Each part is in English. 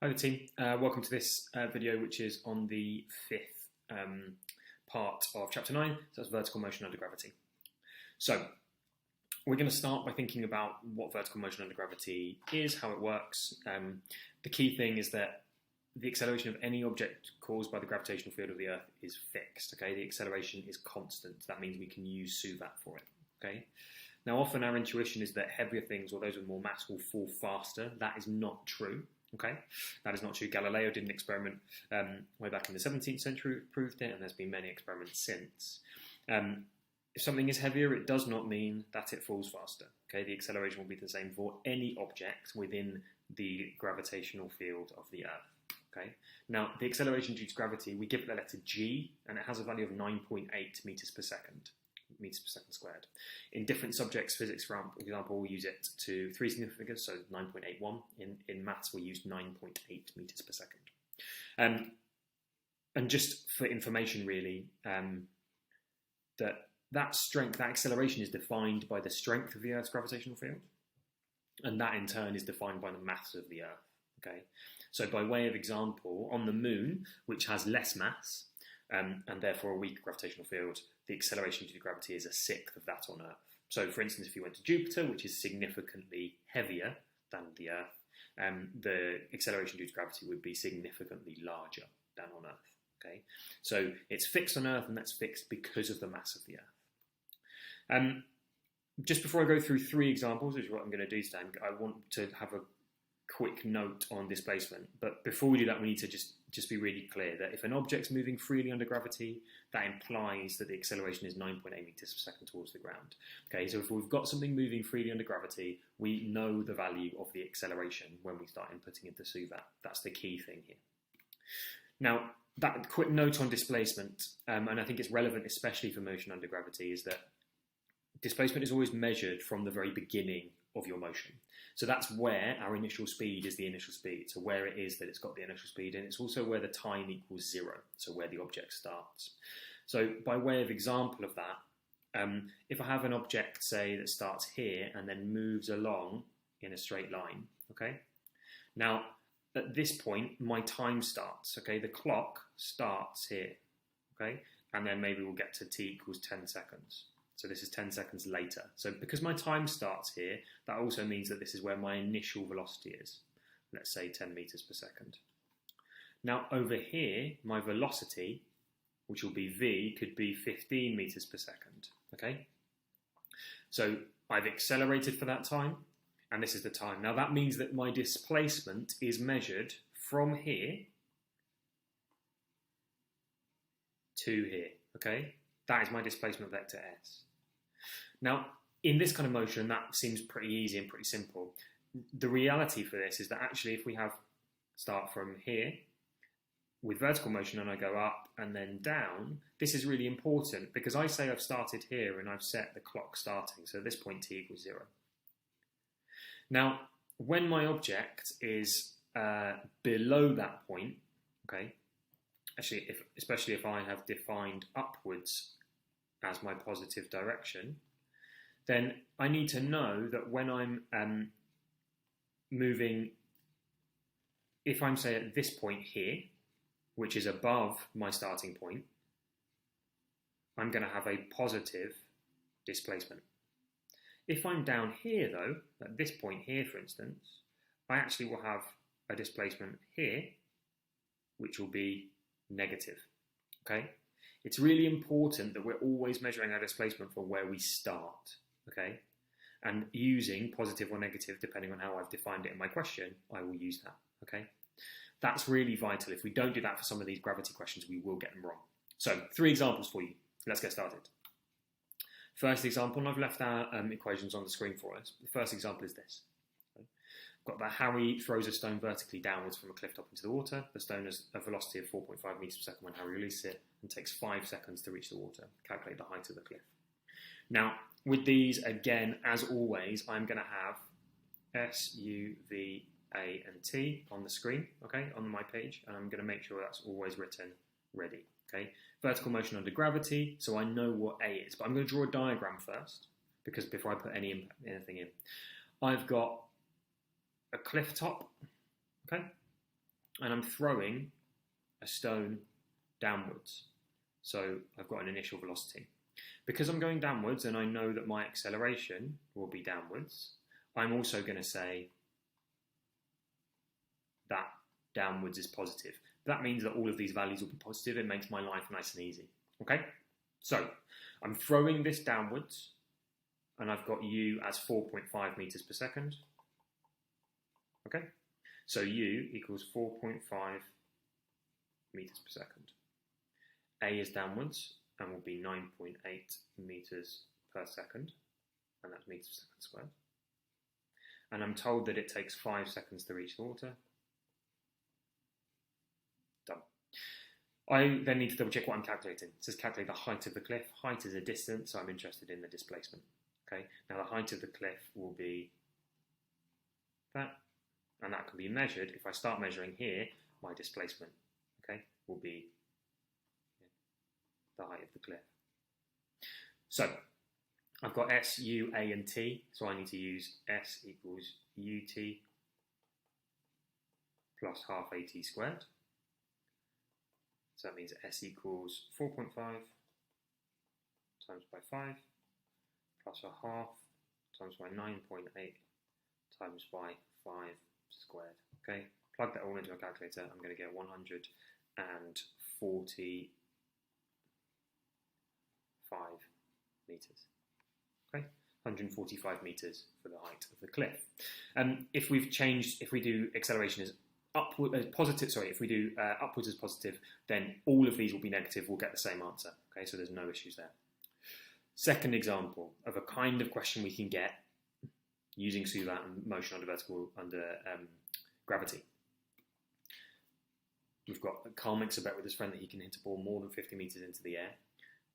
Hi team, welcome to this video which is on the fifth part of chapter 9, so that's vertical motion under gravity. So we're going to start by thinking about what vertical motion under gravity is, how it works. The key thing is that the acceleration of any object caused by the gravitational field of the Earth is fixed, okay? The acceleration is constant, that means we can use SUVAT for it, okay? Now often our intuition is that heavier things or those with more mass will fall faster. That is not true. Okay, that is not true. Galileo did an experiment way back in the 17th century, proved it, and there's been many experiments since. If something is heavier, it does not mean that it falls faster. Okay, the acceleration will be the same for any object within the gravitational field of the Earth. Okay, now the acceleration due to gravity, we give it the letter g, and it has a value of 9.8 meters per second squared. In different subjects, physics, for example, we'll use it to three significant figures, so 9.81. In maths, we use 9.8 meters per second. And just for information, really, that strength, that acceleration is defined by the strength of the Earth's gravitational field, and that in turn is defined by the mass of the Earth. Okay, so by way of example, on the Moon, which has less mass, and therefore a weaker gravitational field, the acceleration due to gravity is a sixth of that on Earth. So, for instance, if you went to Jupiter, which is significantly heavier than the Earth, the acceleration due to gravity would be significantly larger than on Earth. Okay, so it's fixed on Earth, and that's fixed because of the mass of the Earth. Just before I go through three examples, which is what I'm going to do today, I want to have a quick note on displacement. But before we do that, we need to just be really clear that if an object's moving freely under gravity, that implies that the acceleration is 9.8 meters per second towards the ground. Okay, so if we've got something moving freely under gravity, we know the value of the acceleration when we start inputting into SUVAT. That's the key thing here. Now, that quick note on displacement, and I think it's relevant especially for motion under gravity, is that displacement is always measured from the very beginning of your motion. So that's where our initial speed is the initial speed. So where it is that it's got the initial speed, and it's also where the time equals 0, so where the object starts. So by way of example of that, if I have an object, say, that starts here and then moves along in a straight line, okay? Now, at this point, my time starts, okay? The clock starts here, okay? And then maybe we'll get to t equals 10 seconds. So this is 10 seconds later. So because my time starts here, that also means that this is where my initial velocity is. Let's say 10 meters per second. Now over here, my velocity, which will be v, could be 15 meters per second. Okay? So I've accelerated for that time, and this is the time. Now that means that my displacement is measured from here to here. Okay? That is my displacement vector s. Now, in this kind of motion, that seems pretty easy and pretty simple. The reality for this is that actually if we start from here with vertical motion and I go up and then down, this is really important because I say I've started here and I've set the clock starting. So at this point, t equals 0. Now, when my object is below that point, okay, actually, especially if I have defined upwards as my positive direction, then I need to know that when I'm moving, if I'm, say, at this point here, which is above my starting point, I'm going to have a positive displacement. If I'm down here, though, at this point here, for instance, I actually will have a displacement here, which will be negative, okay? It's really important that we're always measuring our displacement from where we start, okay? And using positive or negative, depending on how I've defined it in my question, I will use that, okay? That's really vital. If we don't do that for some of these gravity questions, we will get them wrong. So, three examples for you. Let's get started. First example, and I've left our equations on the screen for us. The first example is this. Got that Harry throws a stone vertically downwards from a cliff top into the water. The stone has a velocity of 4.5 meters per second when Harry releases it and takes 5 seconds to reach the water. Calculate the height of the cliff. Now, with these, again, as always, I'm going to have S, U, V, A, and T on the screen, okay, on my page, and I'm going to make sure that's always written ready, okay? Vertical motion under gravity, so I know what A is, but I'm going to draw a diagram first, because before I put anything in. I've got a cliff top, okay? and I'm throwing a stone downwards. So I've got an initial velocity. Because I'm going downwards and I know that my acceleration will be downwards, I'm also going to say that downwards is positive. That means that all of these values will be positive. It makes my life nice and easy. Okay? So I'm throwing this downwards, and I've got u as 4.5 meters per second. Okay? So u equals 4.5 meters per second. A is downwards and will be 9.8 meters per second, and that's meters per second squared. And I'm told that it takes 5 seconds to reach the water. Done. I then need to double check what I'm calculating. It says calculate the height of the cliff. Height is a distance, so I'm interested in the displacement. Okay. Now the height of the cliff will be that, and that can be measured. If I start measuring here, my displacement, okay, will be the height of the cliff. So I've got S, U, A, and T, so I need to use S equals UT plus half AT squared. So that means S equals 4.5 times by 5 plus a half times by 9.8 times by 5 squared. Okay, plug that all into a calculator. I'm going to get 145 meters. Okay, 145 meters for the height of the cliff. If we do acceleration as upward as positive, if we do upwards as positive, then all of these will be negative. We'll get the same answer. Okay, so there's no issues there. Second example of a kind of question we can get using Suvat and motion under gravity. We've got Carl makes a bet with his friend that he can hit a ball more than 50 meters into the air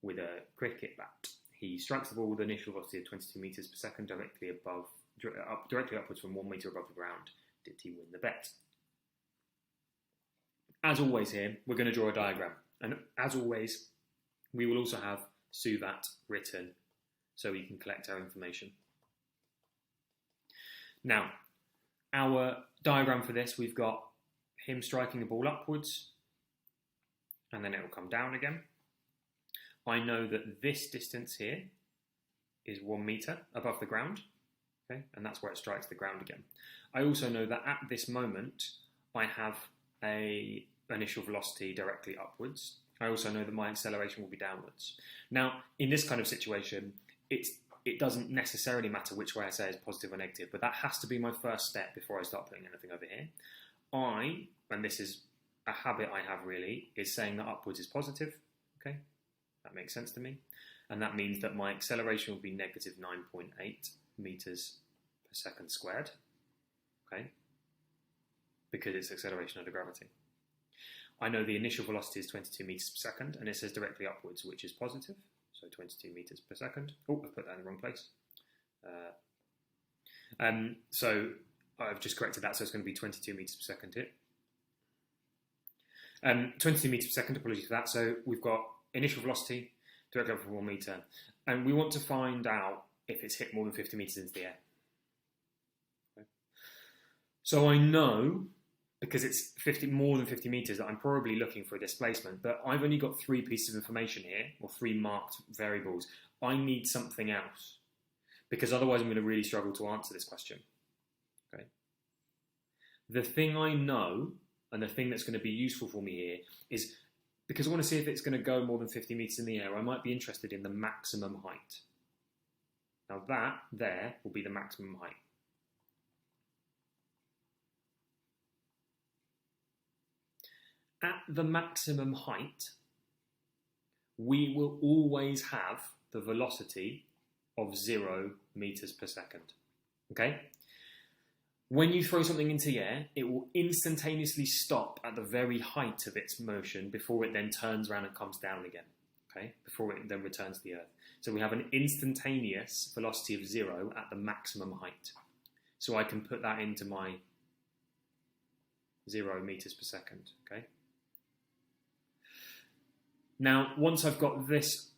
with a cricket bat. He strikes the ball with an initial velocity of 22 meters per second directly upwards from 1 meter above the ground. Did he win the bet? As always here, we're going to draw a diagram. And as always, we will also have Suvat written so we can collect our information. Now, our diagram for this, we've got him striking the ball upwards, and then it will come down again. I know that this distance here is 1 meter above the ground, okay, and that's where it strikes the ground again. I also know that at this moment, I have an initial velocity directly upwards. I also know that my acceleration will be downwards. Now, in this kind of situation, it doesn't necessarily matter which way I say is positive or negative, but that has to be my first step before I start putting anything over here. And this is a habit I have really, is saying that upwards is positive, okay? That makes sense to me. And that means that my acceleration will be negative 9.8 meters per second squared, okay? Because it's acceleration under gravity. I know the initial velocity is 22 meters per second, and it says directly upwards, which is positive. So 22 meters per second. Oh, I've put that in the wrong place. So I've just corrected that, so it's going to be 22 meters per second here. 22 meters per second, apologies for that. So we've got initial velocity, directly up from 1 meter, and we want to find out if it's hit more than 50 meters into the air. Okay. So I know, because it's more than 50 meters, that I'm probably looking for a displacement, but I've only got 3 pieces of information here, or 3 marked variables. I need something else, because otherwise I'm going to really struggle to answer this question. Okay. The thing I know, and the thing that's going to be useful for me here, is because I want to see if it's going to go more than 50 meters in the air, I might be interested in the maximum height. Now that there will be the maximum height. At the maximum height, we will always have the velocity of 0 meters per second. Okay? When you throw something into the air, it will instantaneously stop at the very height of its motion before it then turns around and comes down again. Okay? Before it then returns to the earth. So we have an instantaneous velocity of 0 at the maximum height. So I can put that into my 0 meters per second. Okay? Now, once I've got this,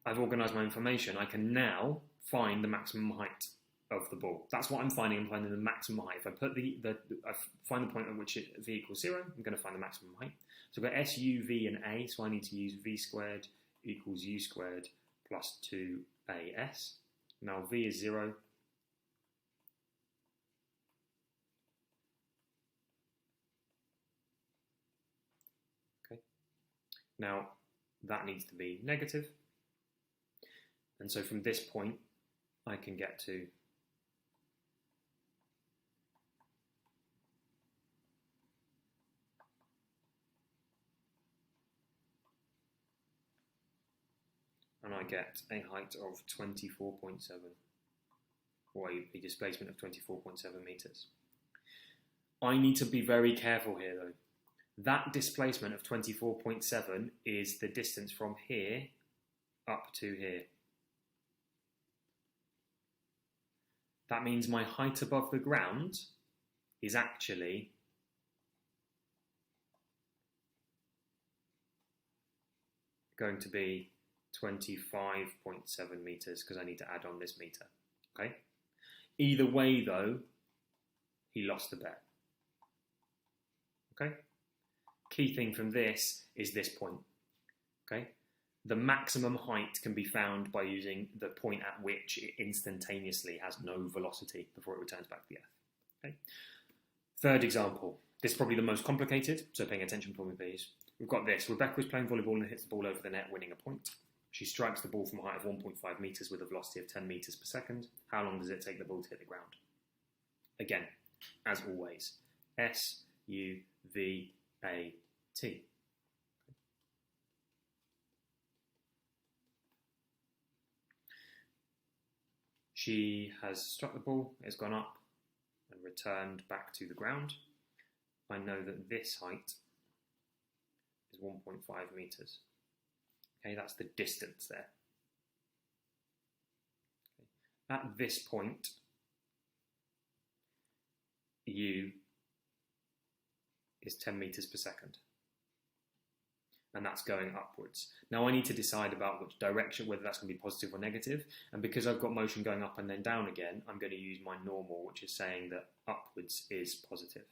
I've organised my information, I can now find the maximum height. of the ball. That's what I'm finding. I'm finding the maximum height. If I put I find the point at which v equals 0, I'm going to find the maximum height. So I've got s, u, v, and a, so I need to use v squared equals u squared plus 2as. Now v is 0. Okay. Now that needs to be negative. And so from this point, I can get to and I get a height of 24.7, or a displacement of 24.7 meters. I need to be very careful here though. That displacement of 24.7 is the distance from here up to here. That means my height above the ground is actually going to be 25.7 meters because I need to add on this meter. Okay. Either way, though, he lost the bet. Okay. Key thing from this is this point. Okay. The maximum height can be found by using the point at which it instantaneously has no velocity before it returns back to the Earth. Okay. Third example. This is probably the most complicated, so paying attention for me, please. We've got this. Rebecca is playing volleyball and hits the ball over the net, winning a point. She strikes the ball from a height of 1.5 meters with a velocity of 10 meters per second. How long does it take the ball to hit the ground? Again, as always, S, U, V, A, T. She has struck the ball, it's gone up and returned back to the ground. I know that this height is 1.5 meters. Okay, that's the distance there. Okay. At this point, U is 10 meters per second. And that's going upwards. Now I need to decide about which direction, whether that's going to be positive or negative. And because I've got motion going up and then down again, I'm going to use my normal, which is saying that upwards is positive.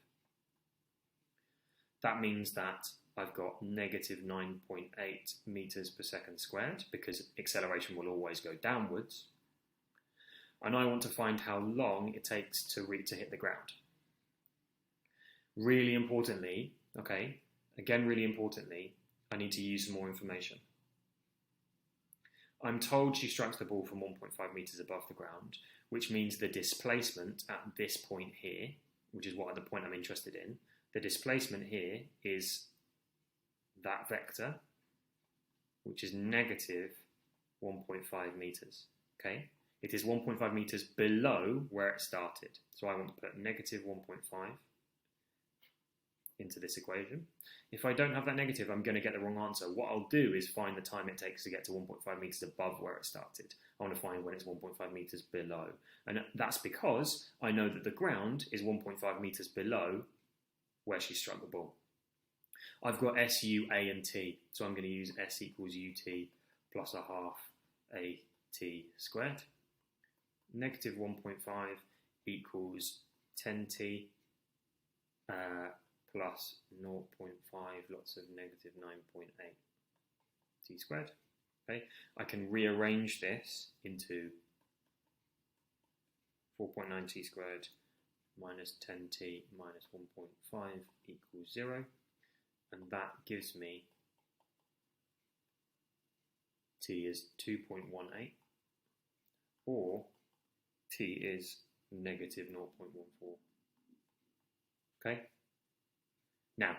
That means that I've got negative 9.8 meters per second squared, because acceleration will always go downwards. And I want to find how long it takes to hit the ground. Really importantly, okay, again, really importantly, I need to use some more information. I'm told she strikes the ball from 1.5 meters above the ground, which means the displacement at this point here, which is the point I'm interested in, the displacement here is that vector, which is negative 1.5 meters, okay? It is 1.5 meters below where it started. So I want to put negative 1.5 into this equation. If I don't have that negative, I'm going to get the wrong answer. What I'll do is find the time it takes to get to 1.5 meters above where it started. I want to find when it's 1.5 meters below. And that's because I know that the ground is 1.5 meters below where she struck the ball. I've got S, U, A, and T. So I'm going to use S equals UT plus a half AT squared. Negative 1.5 equals 10T plus 0.5 lots of negative 9.8 T squared. Okay, I can rearrange this into 4.9 T squared minus 10T minus 1.5 equals 0. And that gives me T is 2.18 or T is negative 0.14. Okay? Now,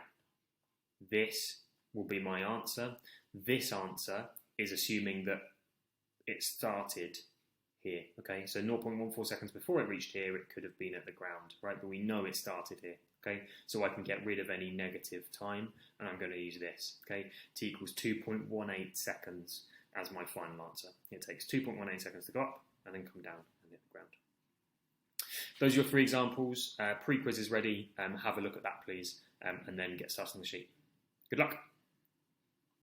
this will be my answer. This answer is assuming that it started here, okay? So 0.14 seconds before it reached here, it could have been at the ground, right? But we know it started here, okay? So I can get rid of any negative time, and I'm going to use this, okay? T equals 2.18 seconds as my final answer. It takes 2.18 seconds to go up and then come down and hit the ground. Those are your 3 examples. Pre-quiz is ready. Have a look at that, please, and then get started on the sheet. Good luck.